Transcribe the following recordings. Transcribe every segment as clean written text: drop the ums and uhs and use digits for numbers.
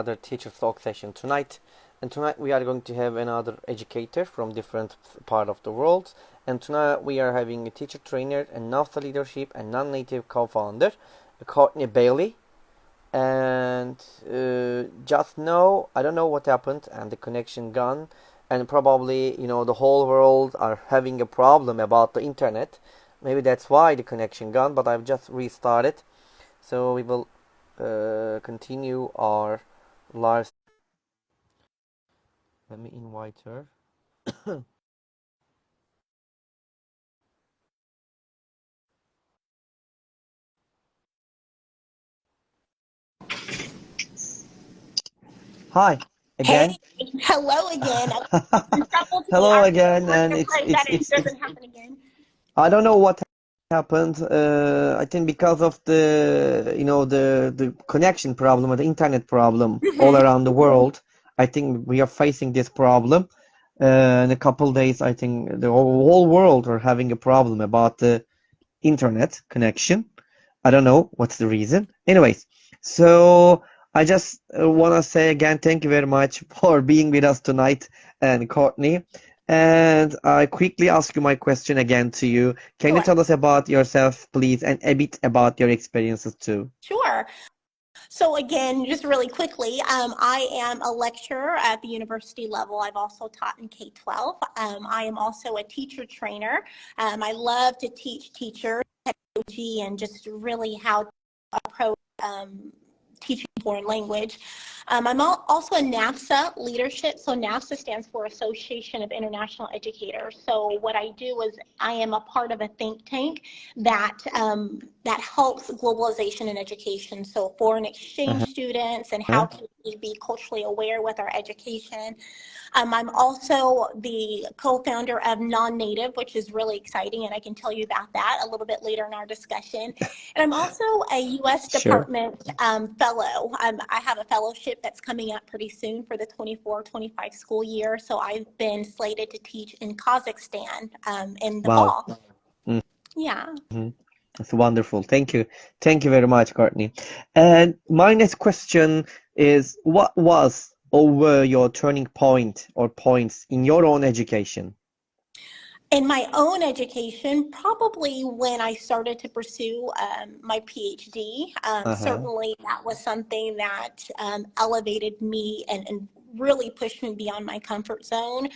another teacher talk session tonight. And tonight we are going to have another educator from different part of the world. And tonight we are having a teacher trainer and NAFSA Leadership and NonNative Co-Founder, Courtney Bailey. And just now, I don't know what happened, and the connection gone. And probably, the whole world are having a problem about the internet. Maybe that's why the connection gone, but I've just restarted. So we will continue our live. Let me invite her. Hi again. Hey, hello again. Hello again, and it's doesn't happen again. I don't know what happened. I think because of the connection problem or the internet problem all around the world. I think we are facing this problem. In a couple days, I think the whole world are having a problem about the internet connection. I don't know what's the reason. Anyways, so I just want to say again, thank you very much for being with us tonight, and Courtney. And I quickly ask you my question again to you. Can you tell us about yourself, please, and a bit about your experiences too? Sure. So again, just really quickly, I am a lecturer at the university level. I've also taught in K-12. I am also a teacher trainer. I love to teach teachers technology and just really how to approach teaching foreign language. I'm also a NAFSA Leadership. So NAFSA stands for Association of International Educators. So what I do is I am a part of a think tank that that helps globalization in education. So foreign exchange students and how can we be culturally aware with our education. I'm also the co-founder of NonNative, which is really exciting, and I can tell you about that a little bit later in our discussion. And I'm also a U.S. Department fellow. I have a fellowship that's coming up pretty soon for the 24-25 school year. So I've been slated to teach in Kazakhstan in the fall. Yeah. That's wonderful. Thank you. Thank you very much, Courtney. And my next question is, what was over your turning point or points in your own education? In my own education, probably when I started to pursue my PhD, certainly that was something that elevated me and really pushed me beyond my comfort zone.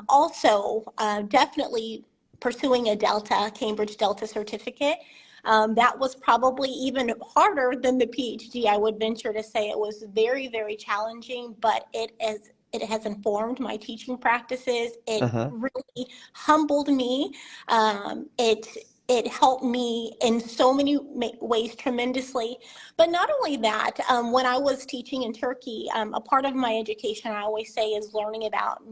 Also, definitely pursuing a Cambridge Delta certificate. That was probably even harder than the PhD. I would venture to say it was very, very challenging, but it has informed my teaching practices. It really humbled me. It helped me in so many ways tremendously. But not only that, when I was teaching in Turkey, a part of my education, I always say, is learning about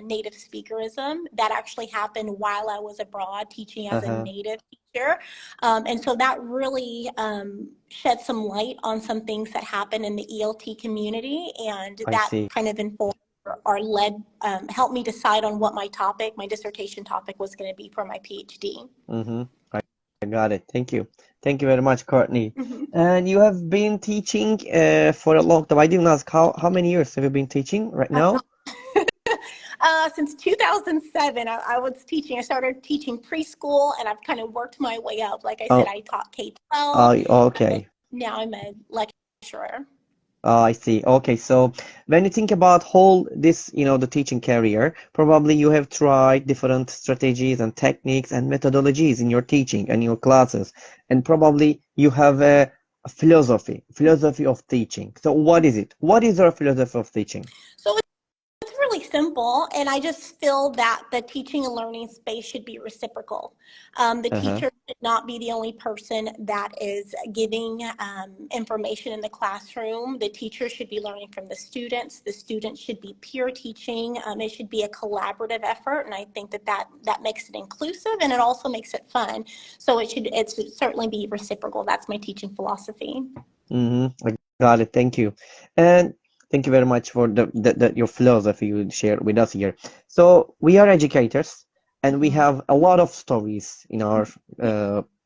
native speakerism. That actually happened while I was abroad teaching as a native teacher. And so that really shed some light on some things that happen in the ELT community. And that kind of informed or led, helped me decide on what my dissertation topic was going to be for my PhD. I got it. Thank you. Thank you very much, Courtney. And you have been teaching for a long time. I didn't ask how many years have you been teaching right now? Since 2007, I was teaching. I started teaching preschool, and I've kind of worked my way up. Like I said, I taught K-12. Okay. Now I'm a lecturer. I see. Okay, so when you think about the teaching career, probably you have tried different strategies and techniques and methodologies in your teaching and your classes, and probably you have a philosophy of teaching. So what is it? What is your philosophy of teaching? So it's really simple, and I just feel that the teaching and learning space should be reciprocal. The teacher should not be the only person that is giving information in the classroom. The teacher should be learning from the students. The students should be peer teaching. It should be a collaborative effort, and I think that makes it inclusive, and it also makes it fun. So it should certainly be reciprocal. That's my teaching philosophy. I got it. Thank you. And thank you very much for your philosophy you share with us here. So we are educators, and we have a lot of stories in our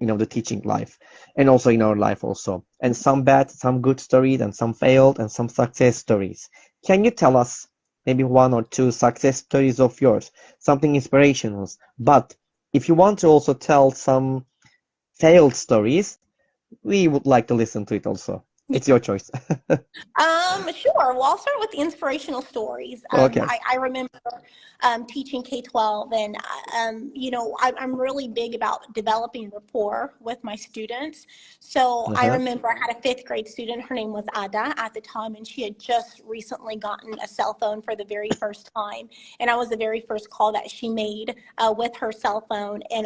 the teaching life, and also in our life also. And some bad, some good stories, and some failed, and some success stories. Can you tell us maybe one or two success stories of yours, something inspirational? But if you want to also tell some failed stories, we would like to listen to it also. It's your choice. Sure. Well, I'll start with the inspirational stories. Okay. I remember teaching K-12, and I'm really big about developing rapport with my students. So I remember I had a fifth grade student. Her name was Ada at the time, and she had just recently gotten a cell phone for the very first time. And I was the very first call that she made with her cell phone, and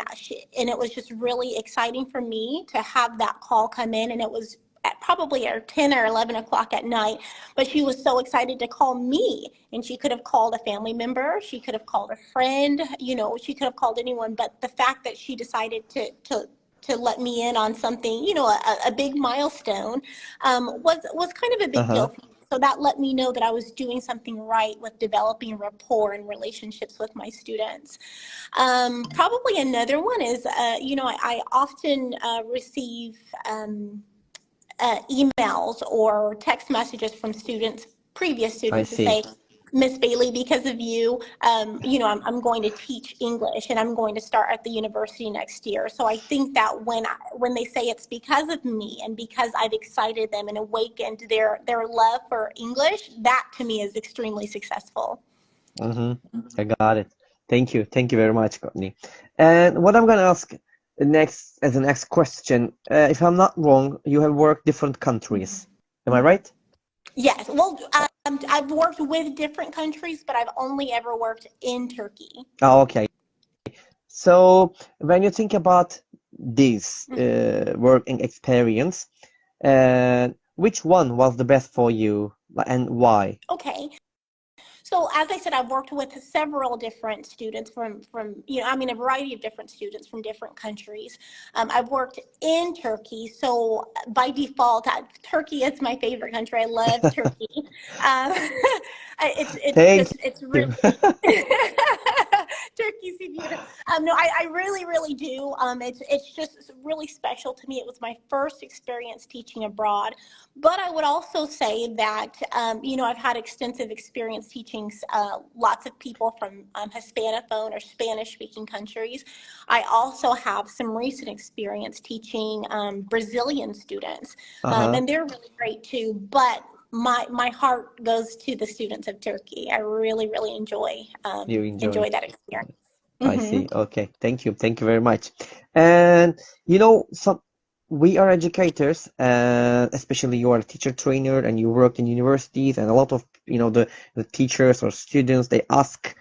it was just really exciting for me to have that call come in, and it was at probably 10 or 11 o'clock at night, but she was so excited to call me, and she could have called a family member, she could have called a friend, she could have called anyone, but the fact that she decided to let me in on something, a big milestone, was kind of a big deal for me. So that let me know that I was doing something right with developing rapport and relationships with my students. Probably another one is, I often receive emails or text messages from previous I students to see. say, Miss Bailey, because of you, I'm going to teach English, and I'm going to start at the university next year. So I think that when they say it's because of me and because I've excited them and awakened their love for English, that to me is extremely successful. I got it. Thank you. Thank you very much, Courtney. And what I'm going to ask next as the next question, if I'm not wrong, you have worked different countries. Am I right? Yes. Well, I've worked with different countries, but I've only ever worked in Turkey. Oh, okay. So when you think about this working experience, which one was the best for you and why? Okay. So as I said, I've worked with several different students from a variety of different students from different countries. I've worked in Turkey, so by default, Turkey is my favorite country. I love Turkey. Um, Thank it's you. really Turkey's beautiful. No, I really, really do. It's just really special to me. It was my first experience teaching abroad, but I would also say that I've had extensive experience teaching lots of people from Hispanophone or Spanish-speaking countries. I also have some recent experience teaching Brazilian students, and they're really great too. But my heart goes to the students of Turkey. I really, really enjoy You enjoy. that experience. I see. Okay. Thank you. Thank you very much. And we are educators, and especially you are a teacher trainer and you work in universities, and a lot of the teachers or students, they ask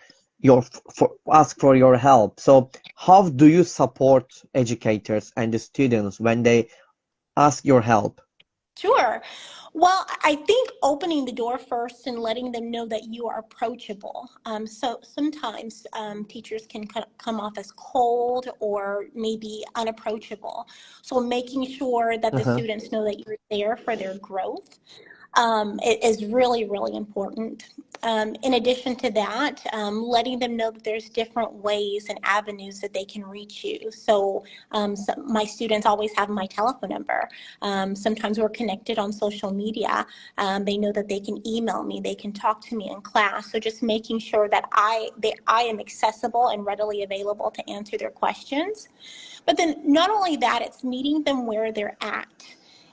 for your help. So how do you support educators and the students when they ask your help? Sure. Well, I think opening the door first and letting them know that you are approachable. So sometimes teachers can come off as cold or maybe unapproachable. So making sure that the students know that you're there for their growth it is really, really important. In addition to that, letting them know that there's different ways and avenues that they can reach you. So my students always have my telephone number. Sometimes we're connected on social media. They know that they can email me. They can talk to me in class. So just making sure that I am accessible and readily available to answer their questions. But then not only that, it's meeting them where they're at.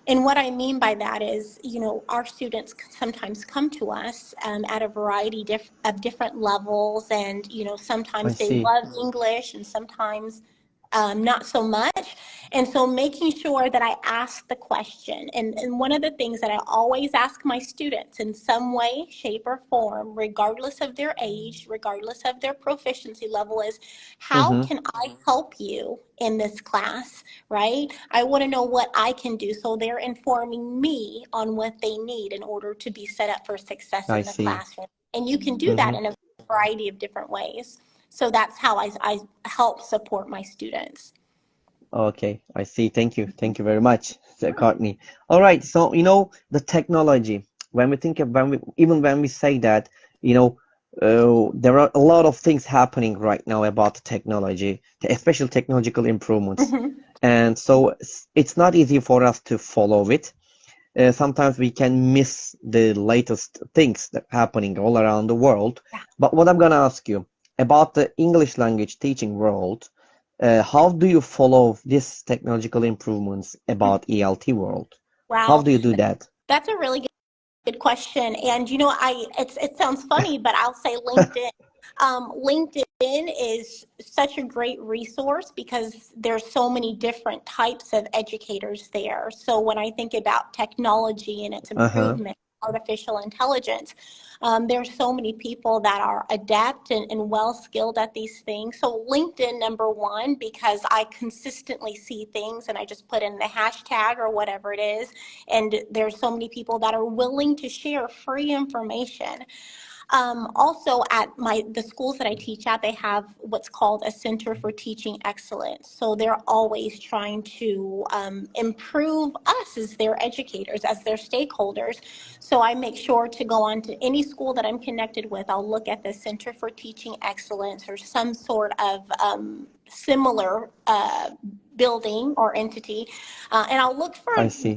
And what I mean by that is, our students sometimes come to us at a variety of different levels. And, I sometimes they see. love English and sometimes not so much. And so making sure that I ask the question. And one of the things that I always ask my students in some way, shape, or form, regardless of their age, regardless of their proficiency level, is how can I help you in this class, right? I want to know what I can do. So they're informing me on what they need in order to be set up for success I in the see. classroom. And you can do that in a variety of different ways. So that's how I help support my students. Okay, I see. Thank you. Thank you very much, Courtney. All right. So, the technology, when we think of, even when we say that, there are a lot of things happening right now about technology, especially technological improvements. and so it's not easy for us to follow it. Sometimes we can miss the latest things that are happening all around the world. But what I'm going to ask you about the English language teaching world, how do you follow these technological improvements about ELT world? How Wow, do you do that? that's a really good question. And you know, it sounds funny, but I'll say LinkedIn. LinkedIn is such a great resource because there's so many different types of educators there. So when I think about technology and its improvement, artificial intelligence, there's so many people that are adept and well skilled at these things. So LinkedIn, number one, because I consistently see things and I just put in the hashtag or whatever it is, and there's so many people that are willing to share free information. Also, at the schools that I teach at, they have what's called a Center for Teaching Excellence. So they're always trying to improve us as their educators, as their stakeholders. So I make sure to go on to any school that I'm connected with. I'll look at the Center for Teaching Excellence or some sort of similar building or entity, and I'll look for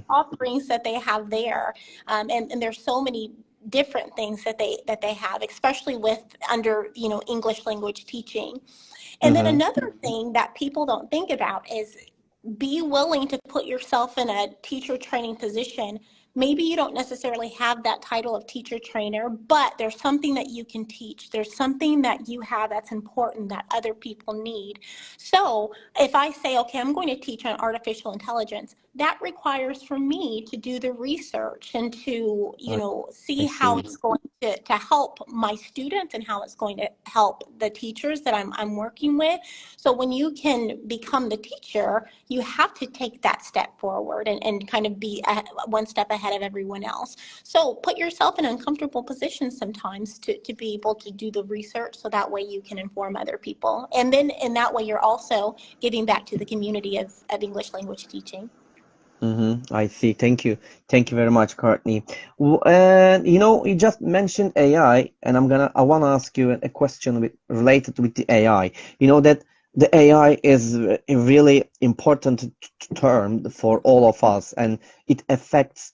offerings that they have there. And there's so many different things that they have, especially with under English language teaching. And then another thing that people don't think about is be willing to put yourself in a teacher training position. Maybe you don't necessarily have that title of teacher trainer, but there's something that you can teach. There's something that you have that's important that other people need. So if I say, okay, I'm going to teach on artificial intelligence, that requires for me to do the research and to, see how it's going to help my students and how it's going to help the teachers that I'm working with. So when you can become the teacher, you have to take that step forward and kind of be one step ahead of everyone else. So put yourself in uncomfortable positions sometimes to be able to do the research so that way you can inform other people. And then in that way, you're also giving back to the community of English language teaching. I see. Thank you. Thank you very much, Courtney. And you just mentioned AI, and I want to ask you a question related with the AI. You know that the AI is a really important term for all of us, and it affects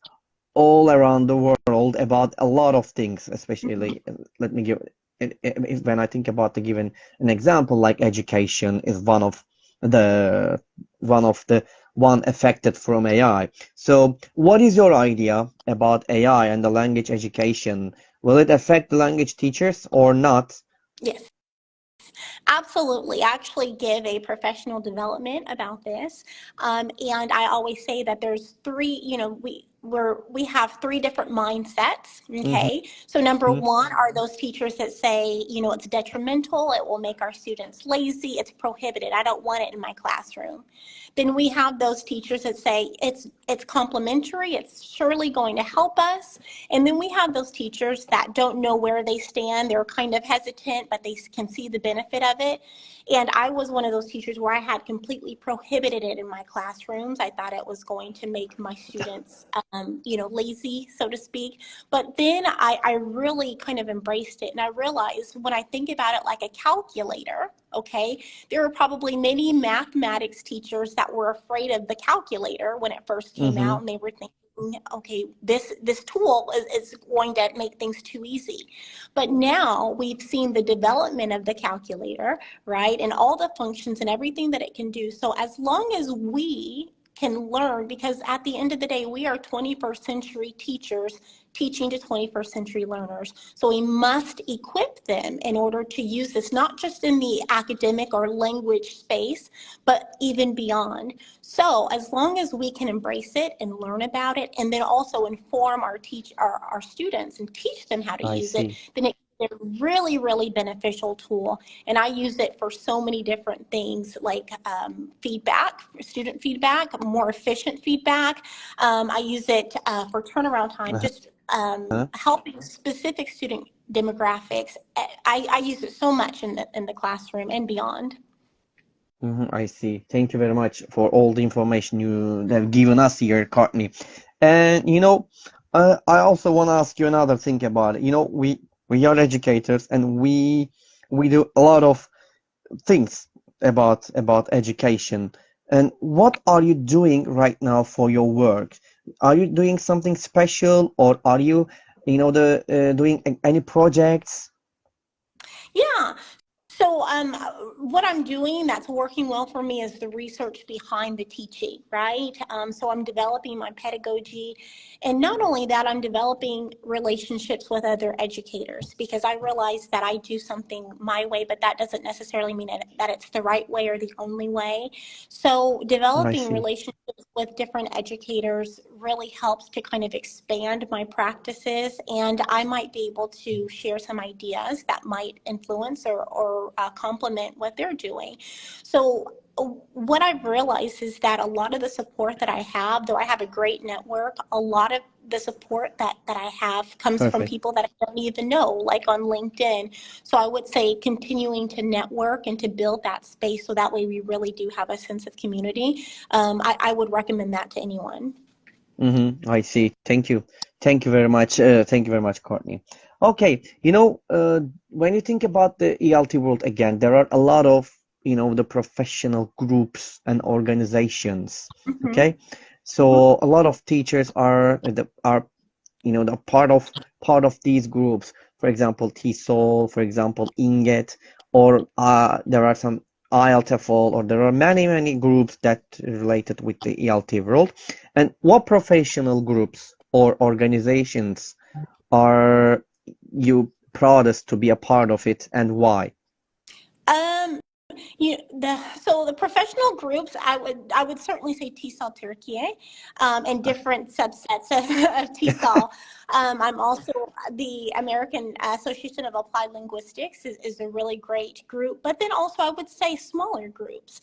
all around the world about a lot of things, especially, let me give, when I think about giving an example, like education is the one affected from AI. So what is your idea about AI and the language education? Will it affect the language teachers or not? Yes. Absolutely. I actually give a professional development about this. And I always say that there's three, we have three different mindsets. Okay. So number one are those teachers that say, it's detrimental. It will make our students lazy. It's prohibited. I don't want it in my classroom. Then we have those teachers that say it's complementary. It's surely going to help us. And then we have those teachers that don't know where they stand. They're kind of hesitant, but they can see the benefit of it. And I was one of those teachers where I had completely prohibited it in my classrooms. I thought it was going to make my students, lazy, so to speak. But then I really kind of embraced it. And I realized when I think about it like a calculator, okay, there were probably many mathematics teachers that were afraid of the calculator when it first came out, and they were thinking, okay, this tool is going to make things too easy. But now we've seen the development of the calculator, right, and all the functions and everything that it can do. So as long as we can learn, because at the end of the day, we are 21st century teachers teaching to 21st century learners. So we must equip them in order to use this, not just in the academic or language space, but even beyond. So as long as we can embrace it and learn about it, and then also inform our students and teach them how to use it, then it's a really, really beneficial tool. And I use it for so many different things, like feedback, student feedback, more efficient feedback. I use it for turnaround time, just helping specific student demographics. I use it so much in the classroom and beyond. I see. Thank you very much for all the information you have given us here, Courtney. And I also want to ask you another thing about it. We are educators, and we do a lot of things about education. And what are you doing right now for your work? Are you doing something special, or are you, doing any projects? Yeah. So what I'm doing that's working well for me is the research behind the teaching, right? So I'm developing my pedagogy. And not only that, I'm developing relationships with other educators, because I realize that I do something my way, but that doesn't necessarily mean that it's the right way or the only way. So I developing see. relationships with different educators really helps to kind of expand my practices, and I might be able to share some ideas that might influence or complement what they're doing. So what I've realized is that a lot of the support that I have, though I have a great network, a lot of the support that I have comes from Perfect. people that I don't even know, like on LinkedIn. So I would say continuing to network and to build that space, so that way we really do have a sense of community. I would recommend that to anyone. I see. Thank you. Thank you very much. Thank you very much, Courtney. Okay, when you think about the ELT world again, there are a lot of, the professional groups and organizations. Mm-hmm. Okay, so a lot of teachers are the part of these groups. For example, TESOL, for example, Inget, or there are some IELTS, or there are many, many groups that related with the ELT world. And what professional groups or organizations are you proudest to be a part of it, and why? Um, so the professional groups, I would certainly say TESOL Turkey, and Ah, different subsets of TESOL. I'm also the American Association of Applied Linguistics is a really great group, but then also I would say smaller groups,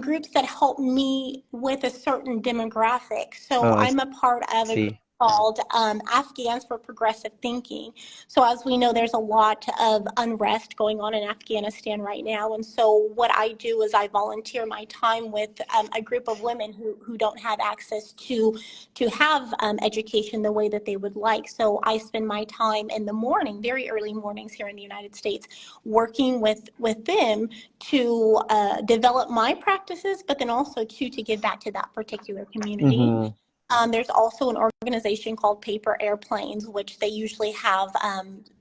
groups that help me with a certain demographic. So oh, I I'm a part of a group see. called Afghans for Progressive Thinking. So as we know, there's a lot of unrest going on in Afghanistan right now. And so what I do is I volunteer my time with a group of women who don't have access to have education the way that they would like. So I spend my time in the morning, very early mornings here in the United States, working with them to develop my practices, but then also to give back to that particular community. Mm-hmm. There's also an organization called Paper Airplanes, which they usually have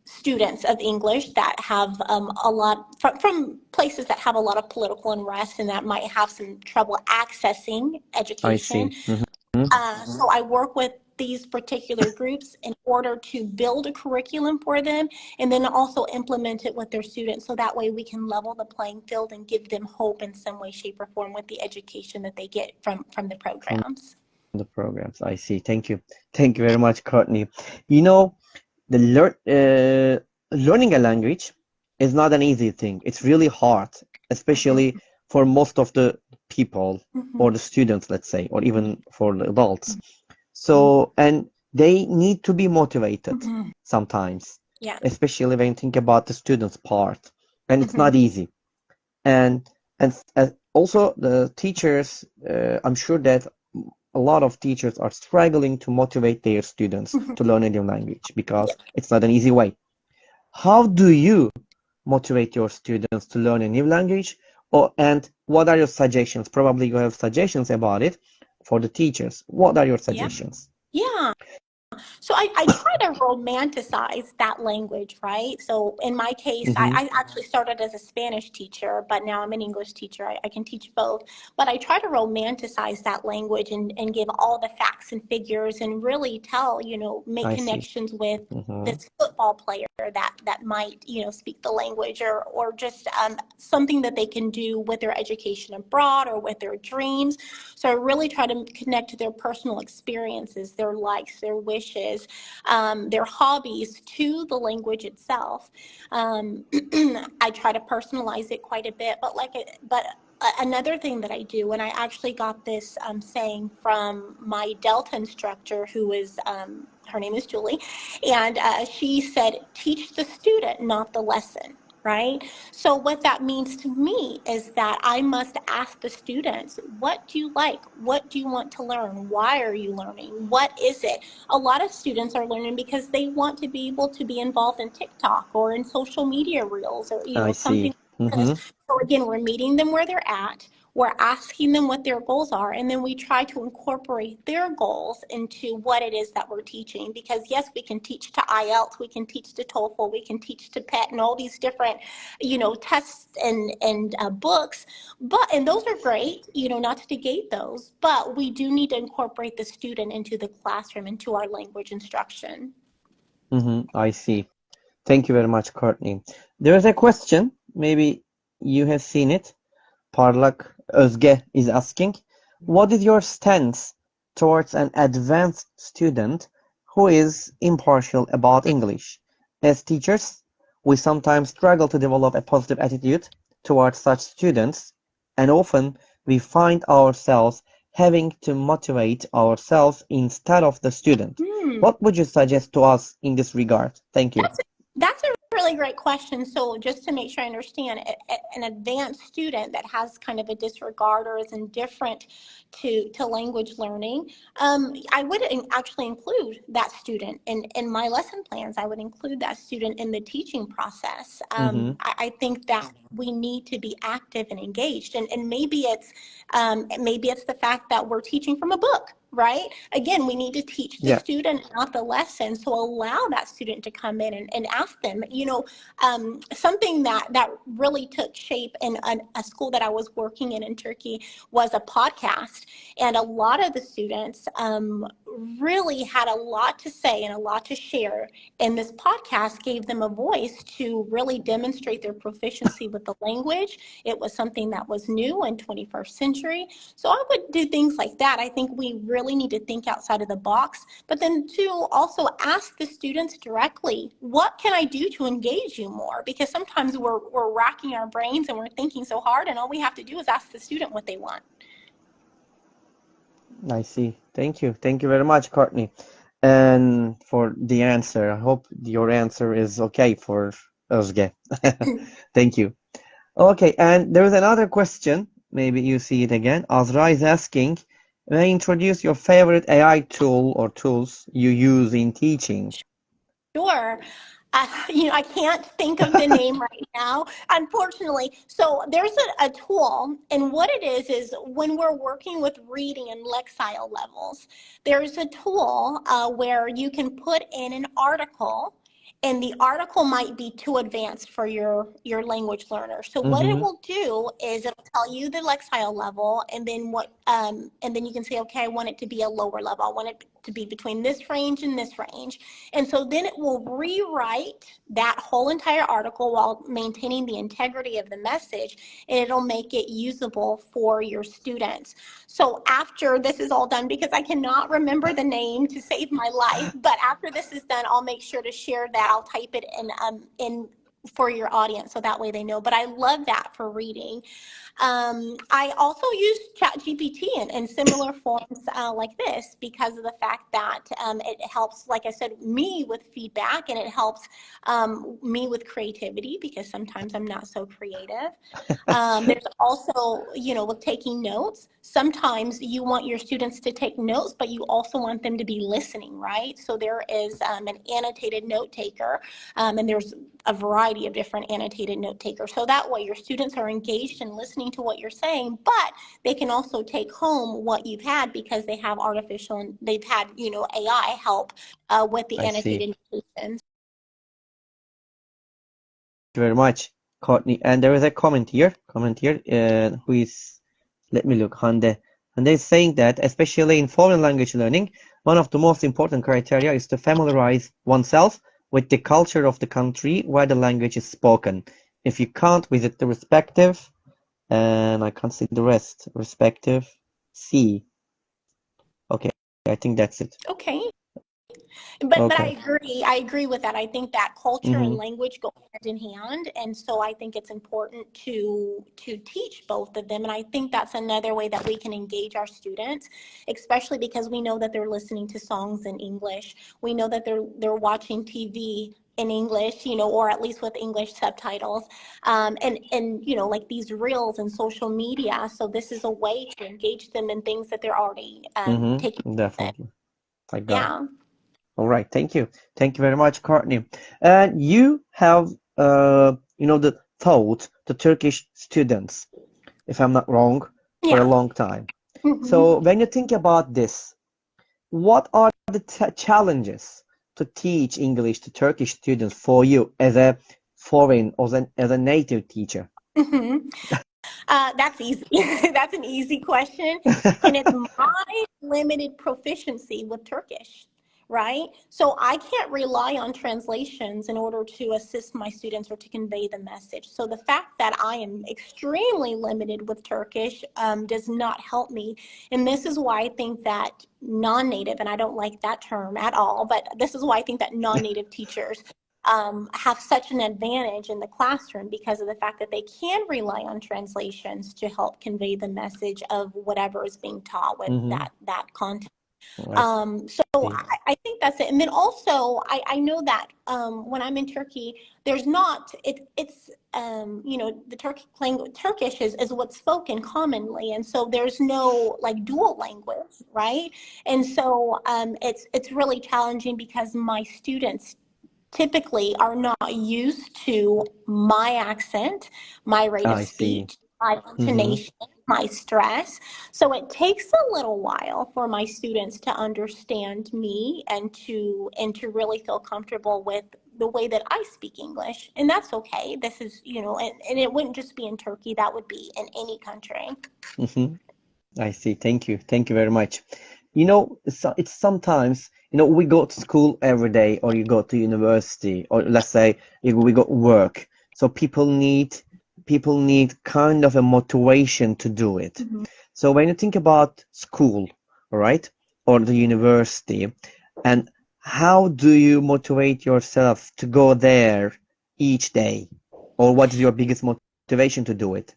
students of English that have a lot from places that have a lot of political unrest and that might have some trouble accessing I education. see. Mm-hmm. So I work with these particular groups in order to build a curriculum for them, and then also implement it with their students, so that way we can level the playing field and give them hope in some way, shape, or form with the education that they get from the From programs. the programs. I see. Thank you. Thank you very much, Courtney. You know, learning a language is not an easy thing. It's really hard, especially for most of the people, Mhm. or the students, let's say, or even for the adults. So, and they need to be motivated Mhm. sometimes, Yeah. especially when you think about the students part, and it's not Mhm. easy. And also the teachers, I'm sure that a lot of teachers are struggling to motivate their students Mhm. to learn a new language, Yeah. because it's not an easy way. How do you motivate your students to learn a new language? And what are your suggestions? Probably you have suggestions about it for the teachers. What are your Yeah. suggestions? Yeah. So I try to romanticize that language, right? So in my case, Mm-hmm. I actually started as a Spanish teacher, but now I'm an English teacher. I can teach both. But I try to romanticize that language and give all the facts and figures and really tell, make I see. connections with Mm-hmm. this football player that might, speak the language, or just something that they can do with their education abroad or with their dreams. So I really try to connect to their personal experiences, their likes, their wishes, their hobbies to the language itself. Um, I try to personalize it quite a bit, but another thing that I do, and I actually got this saying from my Delta instructor, who is her name is Julie, and she said, "Teach the student, not the lesson." Right? So what that means to me is that I must ask the students, what do you like? What do you want to learn? Why are you learning? What is it? A lot of students are learning because they want to be able to be involved in TikTok or in social media reels, or I something see. like this. Mm-hmm. So again, we're meeting them where they're at. we're asking them what their goals are, and then we try to incorporate their goals into what it is that we're teaching. Because yes, we can teach to IELTS, we can teach to TOEFL, we can teach to PET, and all these different, tests and books, and those are great, not to negate those, but we do need to incorporate the student into the classroom, into our language instruction. I see. Thank you very much, Courtney. There is a question, maybe you have seen it. Parlak Özge is asking, what is your stance towards an advanced student who is impartial about English? As teachers, we sometimes struggle to develop a positive attitude towards such students, and often we find ourselves having to motivate ourselves instead of the student. What would you suggest to us in this regard? Thank you. That's a really great question. So just to make sure I understand, an advanced student that has kind of a disregard or is indifferent to language learning, I would actually include that student in my lesson plans. I would include that student in the teaching process. I think that we need to be active and engaged, and maybe it's the fact that we're teaching from a book. Right? Again, we need to teach the student, not the lesson. So allow that student to come in and ask them. Something that really took shape in a school that I was working in Turkey was a podcast. And a lot of the students really had a lot to say and a lot to share. And this podcast gave them a voice to really demonstrate their proficiency with the language. It was something that was new in 21st century. So I would do things like that. I think we really need to think outside of the box, but then to also ask the students directly, what can I do to engage you more? Because sometimes we're racking our brains and we're thinking so hard, and all we have to do is ask the student what they want. I see. Thank you. Thank you very much, Courtney, and for the answer. I hope your answer is okay for Özge. Thank you. Okay, and there is another question. Maybe you see it again. Azra is asking, may I introduce your favorite AI tool or tools you use in teaching? Sure. I can't think of the name right now, unfortunately. So there's a tool, and what it is when we're working with reading and lexile levels, there's a tool where you can put in an article, and the article might be too advanced for your language learner. So what it will do is it'll tell you the lexile level, and then you can say, okay, I want it to be a lower level. I want it to be between this range and this range. And so then it will rewrite that whole entire article while maintaining the integrity of the message, and it'll make it usable for your students. So after this is all done, because I cannot remember the name to save my life, but after this is done, I'll make sure to share that. I'll type it in for your audience, so that way they know. But I love that for reading. I also use ChatGPT in similar forms like this, because of the fact that it helps, like I said, me with feedback, and it helps me with creativity, because sometimes I'm not so creative. There's also, with taking notes, sometimes you want your students to take notes, but you also want them to be listening, right? So there is an annotated note taker, and there's a variety of different annotated note takers. So that way your students are engaged and listening to what you're saying, but they can also take home what you've had, because they've had AI help with the annotated notations. Thank you very much, Courtney. And there is a comment here, who is, let me look, Hande. And they're saying that, especially in foreign language learning, one of the most important criteria is to familiarize oneself with the culture of the country where the language is spoken. If you can't visit the respective, and I can't see the rest, respective C. Okay, I think that's it. Okay. But I agree with that. I think that culture and language go hand in hand, and so I think it's important to teach both of them. And I think that's another way that we can engage our students, especially because we know that they're listening to songs in English. We know that they're watching TV in English, or at least with English subtitles, and like these reels and social media. So this is a way to engage them in things that they're already taking. Definitely, I got it. Yeah. All right, thank you very much, Courtney. And you have, the Turkish students, if I'm not wrong, for a Yeah. long time. So when you think about this, what are the challenges to teach English to Turkish students for you as a foreign or as a native teacher? That's easy. That's an easy question. And it's my limited proficiency with Turkish, right? So I can't rely on translations in order to assist my students or to convey the message. So the fact that I am extremely limited with Turkish does not help me. And this is why I think that non-native, and I don't like that term at all, but this is why I think that non-native teachers have such an advantage in the classroom because of the fact that they can rely on translations to help convey the message of whatever is being taught with that content. So I think that's it. And then also, I know that when I'm in Turkey, there's not, it's the Turkish is what's spoken commonly. And so there's no like dual language, right? And so it's really challenging because my students typically are not used to my accent, my rate of I see. speech, my intonation, my stress. So it takes a little while for my students to understand me and to really feel comfortable with the way that I speak English. And that's okay. This is, and it wouldn't just be in Turkey, that would be in any country. I see. Thank you. Thank you very much. It's sometimes, we go to school every day, or you go to university, or let's say we go work. So people need kind of a motivation to do it. So when you think about school, right, or the university, and how do you motivate yourself to go there each day? Or what is your biggest motivation to do it?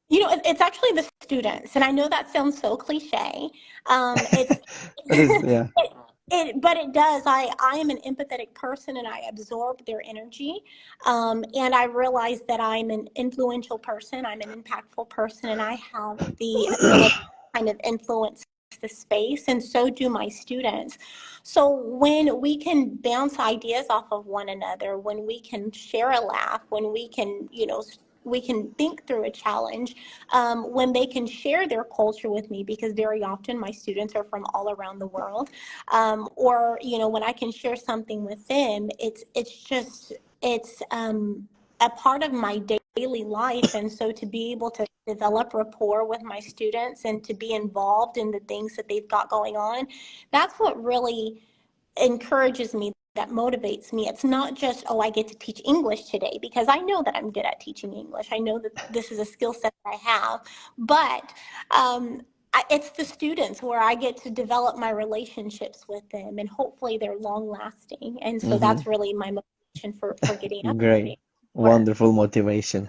It's actually the students, and I know that sounds so cliche. It's That is, yeah. but it does. I am an empathetic person, and I absorb their energy. And I realize that I'm an influential person. I'm an impactful person, and I have the ability to kind of influence the space, and so do my students. So when we can bounce ideas off of one another, when we can share a laugh, when we can, we can think through a challenge, when they can share their culture with me, because very often my students are from all around the world, or when I can share something with them, it's a part of my daily life. And so to be able to develop rapport with my students and to be involved in the things that they've got going on, that's what really encourages me, that motivates me. It's not just, oh, I get to teach English today, because I know that I'm good at teaching English. I know that this is a skill set that I have, but it's the students where I get to develop my relationships with them, and hopefully they're long lasting. And so that's really my motivation for getting up every Great. day. Wonderful motivation.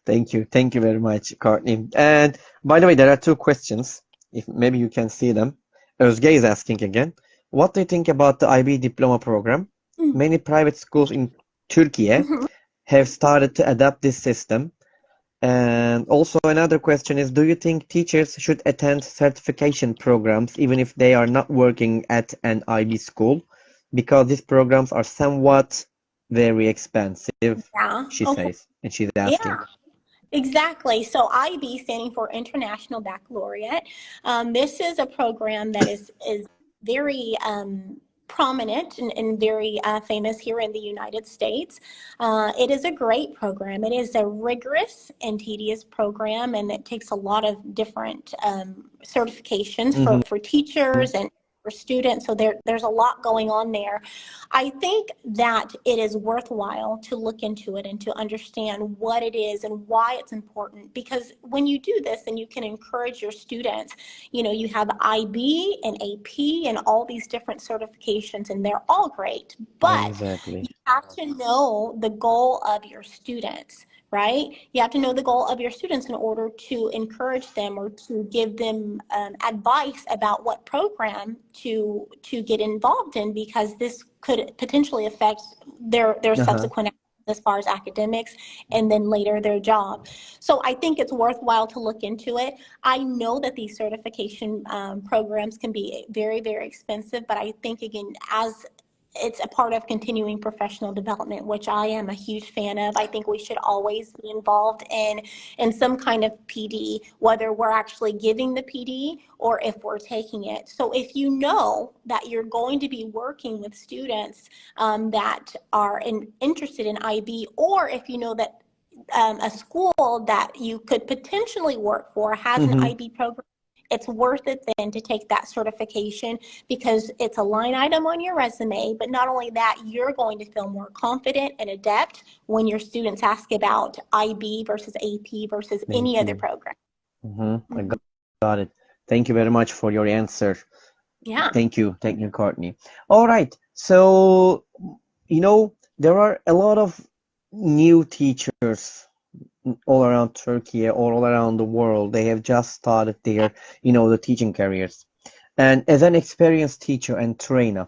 Thank you. Thank you very much, Courtney. And by the way, there are two questions. If maybe you can see them. Özge is asking again. What do you think about the IB diploma program? Many private schools in Turkey have started to adapt this system. And also another question is, do you think teachers should attend certification programs even if they are not working at an IB school? Because these programs are somewhat very expensive, Yeah. she Okay. says, and she's asking. Yeah. Exactly. So IB, standing for International Baccalaureate, this is a program that is very prominent and very famous here in the United States. It is a great program. It is a rigorous and tedious program, and it takes a lot of different certifications for teachers and for students. So there's a lot going on there. I think that it is worthwhile to look into it and to understand what it is and why it's important, because when you do this, then you can encourage your students. You have IB and AP and all these different certifications, and they're all great, but Exactly. you have to know the goal of your students. Right? You have to know the goal of your students in order to encourage them or to give them advice about what program to get involved in, because this could potentially affect their subsequent as far as academics, and then later their job. So I think it's worthwhile to look into it. I know that these certification programs can be very, very expensive, but I think, again, as it's a part of continuing professional development, which I am a huge fan of. I think we should always be involved in some kind of PD, whether we're actually giving the PD or if we're taking it. So if you know that you're going to be working with students that are interested in IB, or if you know that a school that you could potentially work for has an IB program, it's worth it then to take that certification, because it's a line item on your resume. But not only that, you're going to feel more confident and adept when your students ask about IB versus AP versus any other program. I got it. Thank you very much for your answer. Yeah. Thank you, Courtney. All right. So, there are a lot of new teachers all around Turkey or all around the world. They have just started their, the teaching careers. And as an experienced teacher and trainer,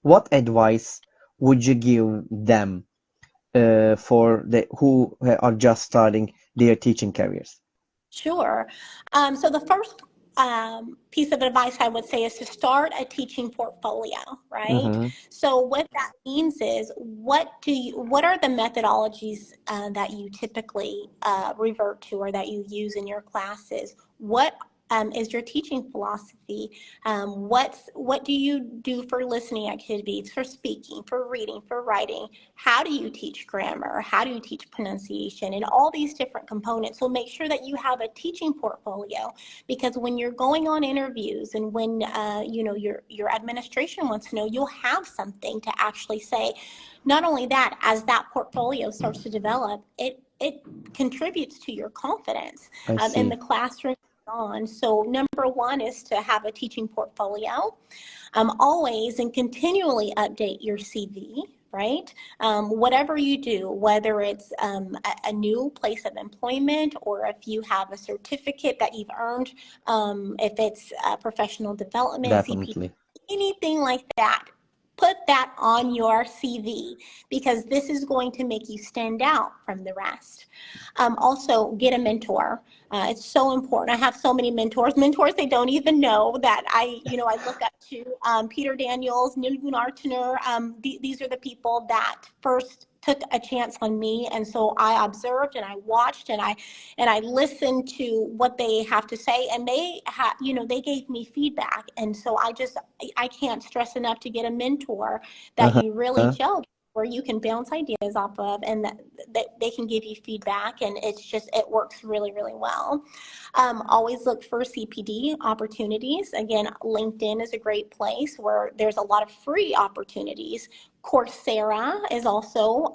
what advice would you give them for who are just starting their teaching careers? Sure. So the first piece of advice I would say is to start a teaching portfolio, right? So what that means is, what are the methodologies that you typically revert to or that you use in your classes? What is your teaching philosophy? What do you do for listening activities, for speaking, for reading, for writing? How do you teach grammar? How do you teach pronunciation? And all these different components. So make sure that you have a teaching portfolio, because when you're going on interviews and when your administration wants to know, you'll have something to actually say. Not only that, as that portfolio starts to develop, it contributes to your confidence in the classroom. So number one is to have a teaching portfolio. Always and continually update your CV, right? Whatever you do, whether it's a new place of employment, or if you have a certificate that you've earned, if it's professional development, Definitely. CPD, anything like that. Put that on your CV, because this is going to make you stand out from the rest. Also, get a mentor. It's so important. I have so many mentors they don't even know that I look up to. Peter Daniels, Nilgun Artner. These are the people that first took a chance on me, and so I observed and I watched and I listened to what they have to say, and they gave me feedback. And so I can't stress enough to get a mentor that you really gel, where you can bounce ideas off of, and that they can give you feedback, and it works really, really well. Always look for CPD opportunities. Again, LinkedIn is a great place where there's a lot of free opportunities. Coursera is also,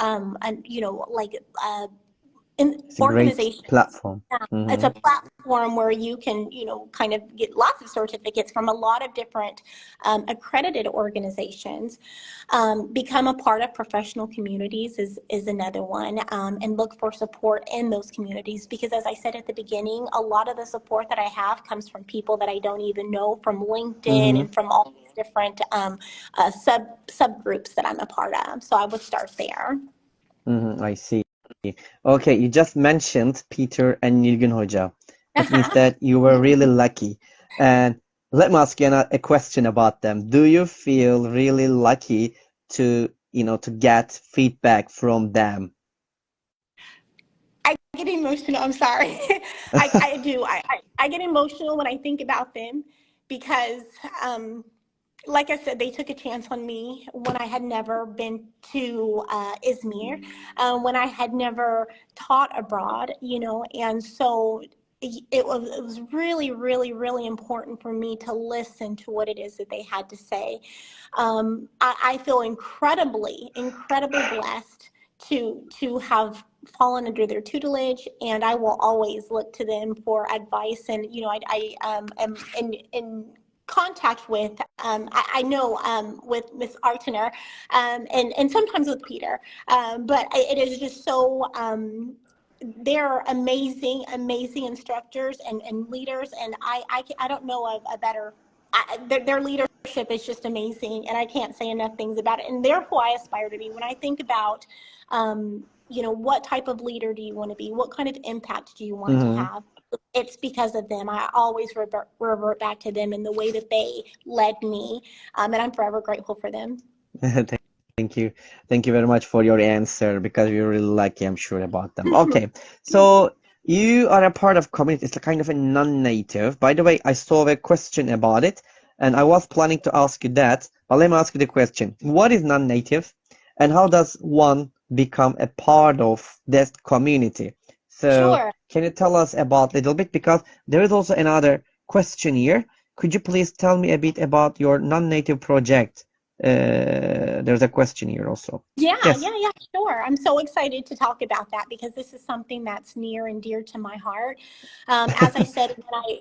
It's a great platform. It's a platform where you can, kind of get lots of certificates from a lot of different accredited organizations. Become a part of professional communities is another one, and look for support in those communities, because as I said at the beginning, a lot of the support that I have comes from people that I don't even know, from LinkedIn and from all these different subgroups that I'm a part of. So I would start there. I see. Okay, you just mentioned Peter and Nilgün Hoca. That means that you were really lucky. And let me ask you a question about them. Do you feel really lucky to get feedback from them? I get emotional. I'm sorry. I do. I get emotional when I think about them, because like I said, they took a chance on me when I had never been to Izmir, when I had never taught abroad, and so it was really, really, really important for me to listen to what it is that they had to say. I feel incredibly blessed to have fallen under their tutelage, and I will always look to them for advice. And I am in contact with I know with Miss Artner, and sometimes with Peter, but it is just so they're amazing instructors and leaders, and I don't know of a better. Their leadership is just amazing, and I can't say enough things about it. And they're who I aspire to be. When I think about what type of leader do you want to be? What kind of impact do you want to have? It's because of them. I always revert back to them and the way that they led me, and I'm forever grateful for them. Thank you. Thank you very much for your answer because you're really lucky, I'm sure, about them. Okay, so you are a part of community. It's a kind of a non-native. By the way, I saw a question about it, and I was planning to ask you that, but let me ask you the question. What is non-native, and how does one become a part of that community? So Sure. can you tell us about a little bit? Because there is also another question here. Could you please tell me a bit about your non-native project? There's a question here also. Yeah, Yes. yeah, yeah, sure. I'm so excited to talk about that because this is something that's near and dear to my heart. As I said,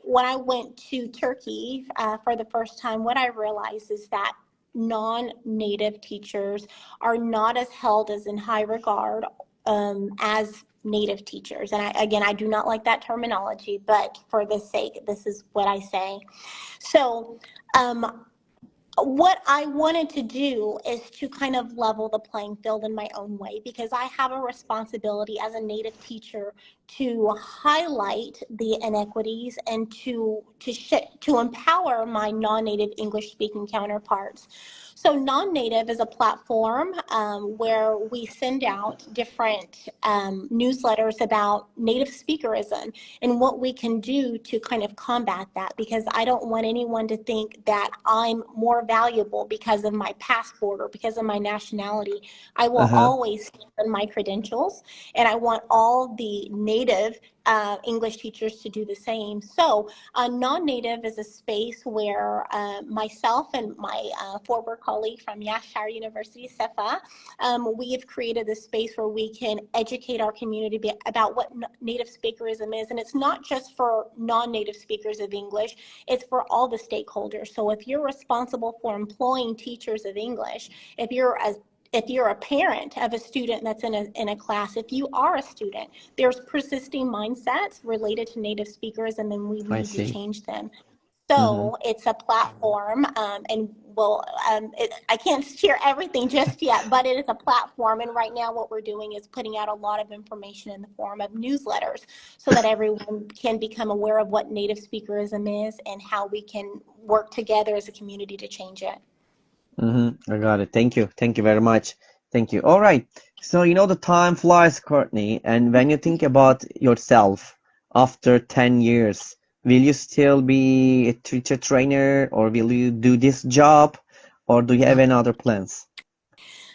when I went to Turkey for the first time, what I realized is that non-native teachers are not as held as in high regard as native teachers. And again, I do not like that terminology, but for the sake, this is what I say. So, what I wanted to do is to kind of level the playing field in my own way because I have a responsibility as a native teacher to highlight the inequities and to empower my non-native English speaking counterparts. So non-native is a platform where we send out different newsletters about native speakerism and what we can do to kind of combat that, because I don't want anyone to think that I'm more valuable because of my passport or because of my nationality. I will Uh-huh. always stand on my credentials, and I want all the native English teachers to do the same. So non-native is a space where myself and my former colleague from Yashar University, Sefa, we have created this space where we can educate our community about what native speakerism is. And it's not just for non-native speakers of English, it's for all the stakeholders. So if you're responsible for employing teachers of English, if you're a parent of a student that's in a class, if you are a student, there's persisting mindsets related to native speakers, and then we I need to see. change them. Mm-hmm. So it's a platform, and I can't share everything just yet, but it is a platform. And right now what we're doing is putting out a lot of information in the form of newsletters so that everyone can become aware of what native speakerism is and how we can work together as a community to change it. Mm-hmm. I got it. Thank you. Thank you very much. Thank you. All right. So, the time flies, Courtney, and when you think about yourself after 10 years, will you still be a teacher trainer, or will you do this job, or do you have any other plans?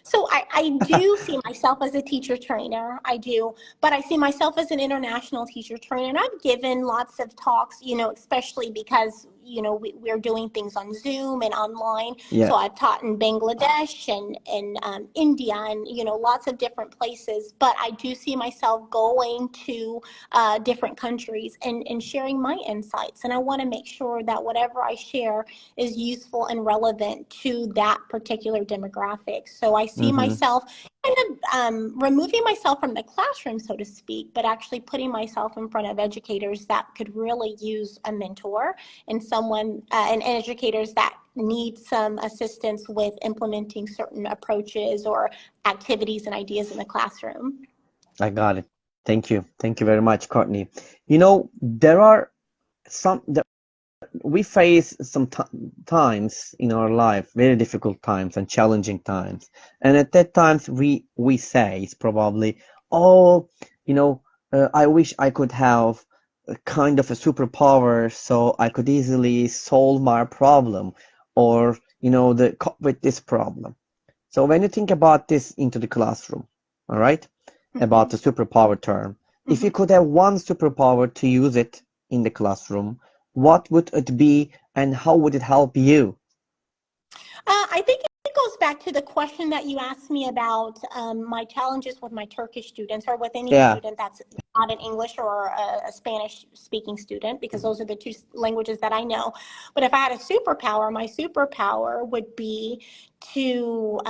So I do see myself as a teacher trainer. I do, but I see myself as an international teacher trainer. And I've given lots of talks, especially because, we're doing things on Zoom and online. Yeah. So I've taught in Bangladesh and India and, lots of different places. But I do see myself going to different countries and sharing my insights. And I want to make sure that whatever I share is useful and relevant to that particular demographic. So I see Mm-hmm. myself kind of removing myself from the classroom, so to speak, but actually putting myself in front of educators that could really use a mentor and someone and educators that need some assistance with implementing certain approaches or activities and ideas in the classroom. I got it. Thank you. Thank you very much, Courtney. There are some we face some times in our life, very difficult times and challenging times, and at that times we say it's probably, oh, I wish I could have a kind of a superpower so I could easily solve my problem, or the cope with this problem. So when you think about this into the classroom, all right, about Mm-hmm. the superpower term, if you Mm-hmm. could have one superpower to use it in the classroom, what would it be and how would it help you? I think it goes back to the question that you asked me about my challenges with my Turkish students or with any Yeah. student that's not an English or a Spanish speaking student, because those are the two languages that I know. But if I had a superpower, my superpower would be to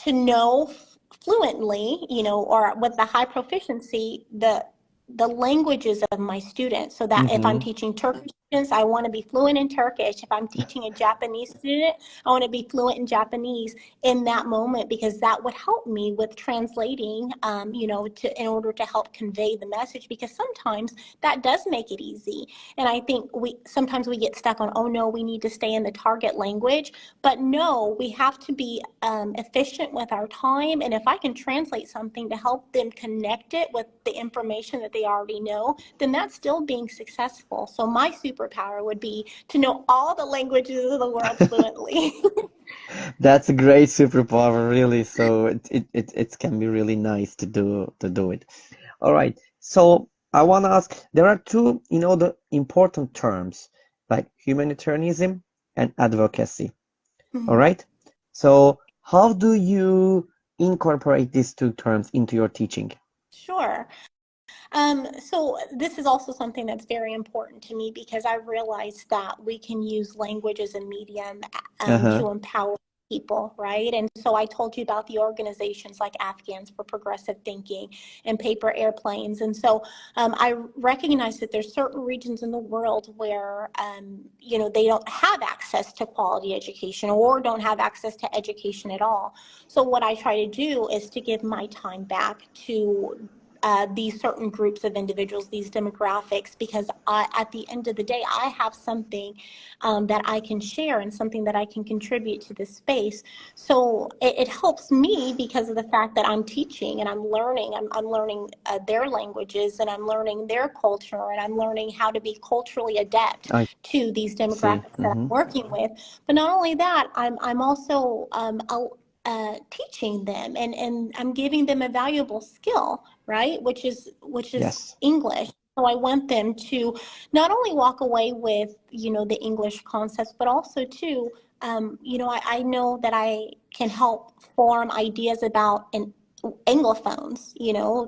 know fluently, or with the high proficiency, the languages of my students, so that if I'm Mm-hmm. teaching Turkish students, I want to be fluent in Turkish. If I'm teaching a Japanese student, I want to be fluent in Japanese in that moment, because that would help me with translating, in order to help convey the message, because sometimes that does make it easy. And I think sometimes we get stuck on, oh no, we need to stay in the target language. But no, we have to be efficient with our time. And if I can translate something to help them connect it with the information that they already know, then that's still being successful. So my superpower would be to know all the languages of the world fluently. That's a great superpower, really. So it can be really nice to do it. All right. So I want to ask, there are two, the important terms like humanitarianism and advocacy. All right. So how do you incorporate these two terms into your teaching? Sure. So this is also something that's very important to me, because I realized that we can use language as a medium Uh-huh. to empower people, right? And so I told you about the organizations like Afghans for Progressive Thinking and Paper Airplanes. And so I recognize that there's certain regions in the world where, they don't have access to quality education, or don't have access to education at all. So what I try to do is to give my time back to these certain groups of individuals, these demographics, because at the end of the day, I have something that I can share and something that I can contribute to this space. So it helps me because of the fact that I'm teaching and I'm learning. I'm learning their languages, and I'm learning their culture, and I'm learning how to be culturally adept I to these see. demographics that I'm working with. But not only that, I'm also teaching them, and I'm giving them a valuable skill, right? Which is Yes, English. So I want them to not only walk away with, the English concepts, but also to, I know that I can help form ideas about an Anglophones,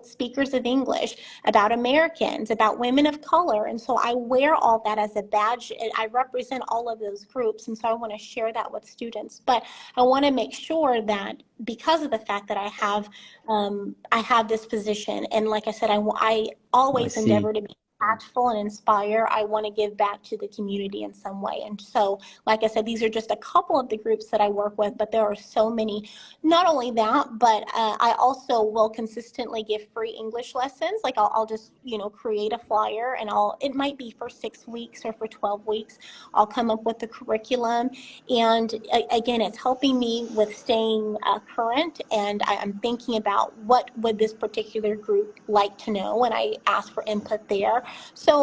speakers of English, about Americans, about women of color. And so I wear all that as a badge. I represent all of those groups. And so I want to share that with students. But I want to make sure that, because of the fact that I have this position, and like I said, I I always see. endeavor to be impactful and inspire. I want to give back to the community in some way. And so, like I said, these are just a couple of the groups that I work with, but there are so many. Not only that, but I also will consistently give free English lessons. Like I'll just, create a flyer, and it might be for 6 weeks or for 12 weeks. I'll come up with the curriculum. And again, it's helping me with staying current. And I'm thinking about what would this particular group like to know, and I ask for input there. So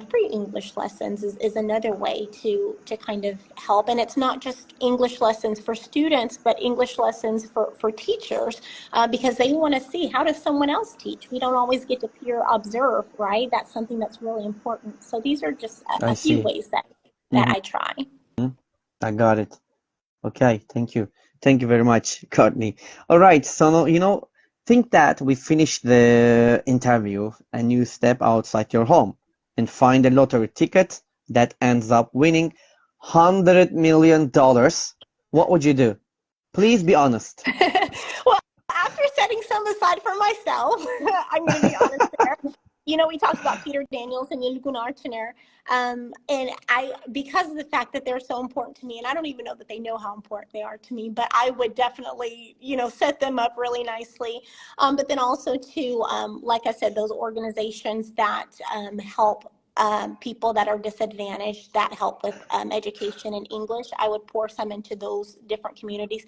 free English lessons is another way to kind of help. And it's not just English lessons for students, but English lessons for teachers, because they want to see, how does someone else teach? We don't always get to peer observe, right? That's something that's really important. So these are just I a few see. ways that Hmm. I try. I got it. Okay, thank you. Thank you very much, Courtney. All right, so now, think that we finished the interview and you step outside your home and find a lottery ticket that ends up winning $100 million. What would you do? Please be honest. Well, after setting some aside for myself, I'm going to be honest there. We talked about Peter Daniels and Gunnar Tenner, and because of the fact that they're so important to me, and I don't even know that they know how important they are to me, but I would definitely, set them up really nicely. But then also too, like I said, those organizations that help people that are disadvantaged, that help with education in English, I would pour some into those different communities.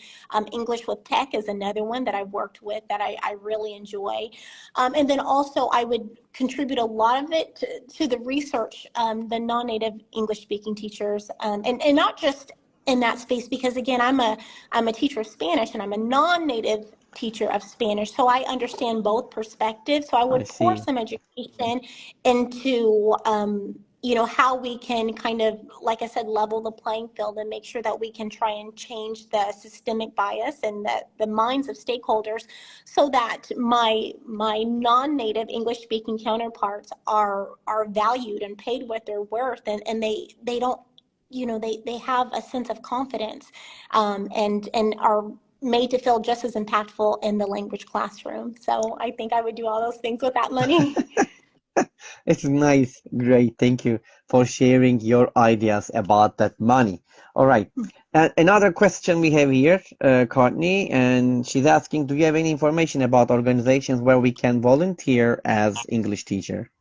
English with Tech is another one that I've worked with that I really enjoy. And then also I would contribute a lot of it to the research, the non-native English speaking teachers, and not just in that space, because again, I'm a teacher of Spanish, and I'm a non-native teacher of Spanish, so I understand both perspectives. So I I would pour see. some education into how we can kind of, like I said, level the playing field and make sure that we can try and change the systemic bias and the minds of stakeholders, so that my non-native English speaking counterparts are valued and paid what they're worth, and they don't, they have a sense of confidence, and are made to feel just as impactful in the language classroom. So I think I would do all those things with that money. It's nice. Great. Thank you for sharing your ideas about that money. All right. And another question we have here, Courtney, and she's asking, do you have any information about organizations where we can volunteer as English teacher,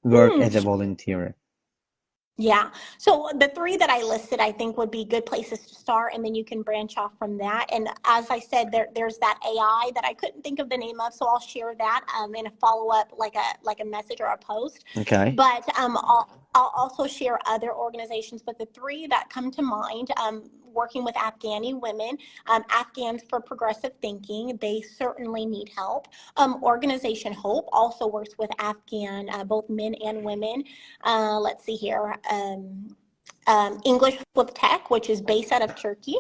work as a volunteer? Yeah. So the three that I listed, I think would be good places to start, and then you can branch off from that. And as I said, there's that AI that I couldn't think of the name of, so I'll share that in a follow up, like a message or a post. Okay. But I'll also share other organizations. But the three that come to mind, working with Afghani women, Afghans for Progressive Thinking, they certainly need help. Organization Hope also works with Afghan, both men and women. Let's see here. English with Tech, which is based out of Turkey,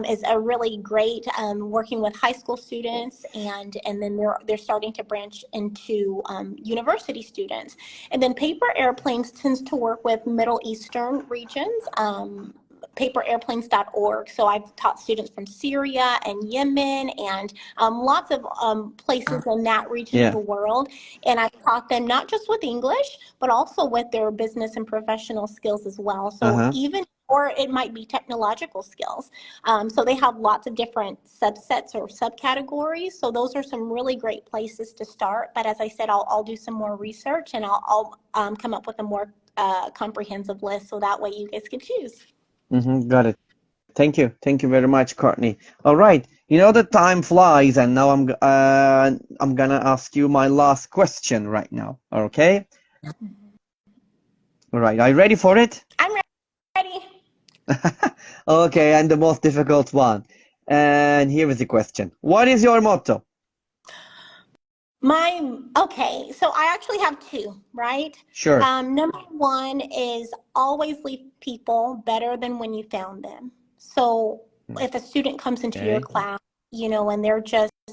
is a really great working with high school students, and then they're starting to branch into university students. And then Paper Airplanes tends to work with Middle Eastern regions. Paperairplanes.org. So I've taught students from Syria and Yemen and lots of places in that region of the world. And I've taught them not just with English, but also with their business and professional skills as well. So or it might be technological skills. So they have lots of different subsets or subcategories. So those are some really great places to start. But as I said, I'll do some more research, and I'll come up with a more comprehensive list, so that way you guys can choose. Got it. Thank you. Thank you very much, Courtney. All right. You know, the time flies, and now I'm gonna ask you my last question right now. Okay? All right. Are you ready for it? I'm ready. Okay, and the most difficult one. And here is the question. What is your motto? Okay, so I actually have two, right? Sure. Number one is always leave people better than when you found them. So if a student comes into your class, and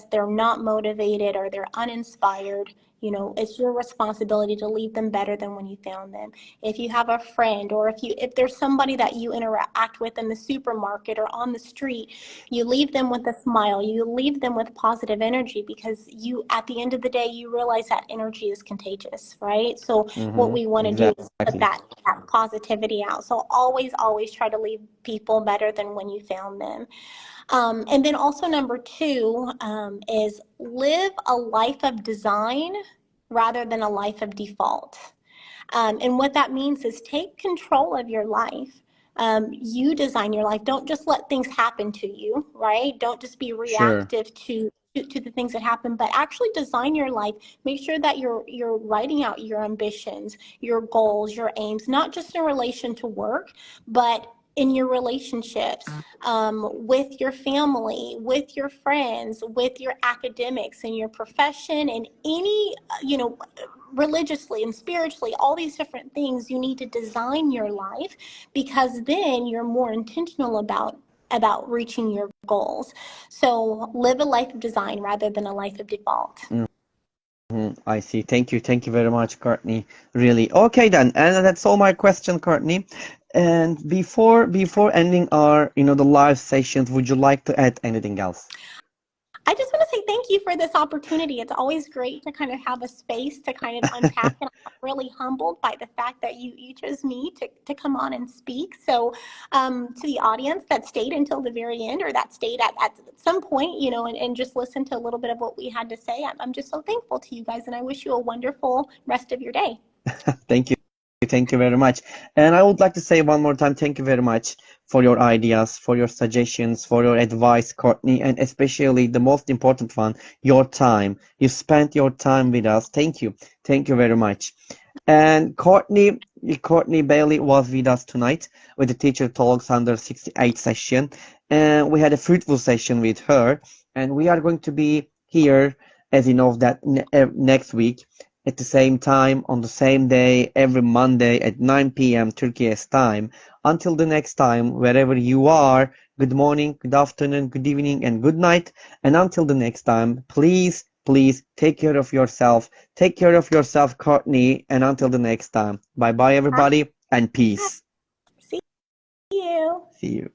they're not motivated or they're uninspired, it's your responsibility to leave them better than when you found them. If you have a friend, or if there's somebody that you interact with in the supermarket or on the street, you leave them with a smile, you leave them with positive energy, because at the end of the day, you realize that energy is contagious, right? So what we want to do is put that positivity out. So always try to leave people better than when you found them. And then also number two is live a life of design rather than a life of default. And what that means is take control of your life. You design your life. Don't just let things happen to you, right? Don't just be reactive to the things that happen, but actually design your life. Make sure that you're writing out your ambitions, your goals, your aims, not just in relation to work, but in your relationships, with your family, with your friends, with your academics and your profession, and any, religiously and spiritually, all these different things. You need to design your life, because then you're more intentional about reaching your goals. So live a life of design rather than a life of default. I see. Thank you. Thank you very much, Courtney. Really. Okay then. And that's all my question, Courtney. And before ending our, the live sessions, would you like to add anything else? I just want to say thank you for this opportunity. It's always great to kind of have a space to kind of unpack, and I'm really humbled by the fact that you chose me to come on and speak. So to the audience that stayed until the very end, or that stayed at some point, and just listened to a little bit of what we had to say, I'm just so thankful to you guys, and I wish you a wonderful rest of your day. Thank you. Thank you very much. And I would like to say one more time, thank you very much for your ideas, for your suggestions, for your advice, Courtney, and especially the most important one, your time. You spent your time with us. Thank you. Thank you very much. And Courtney Bailey was with us tonight with the Teacher Talks under 68 session. And we had a fruitful session with her. And we are going to be here, as you know, that next week, at the same time, on the same day, every Monday at 9 p.m. Turkey's time. Until the next time, wherever you are, good morning, good afternoon, good evening, and good night. And until the next time, please take care of yourself. Take care of yourself, Courtney. And until the next time, bye-bye, everybody, and peace. See you. See you.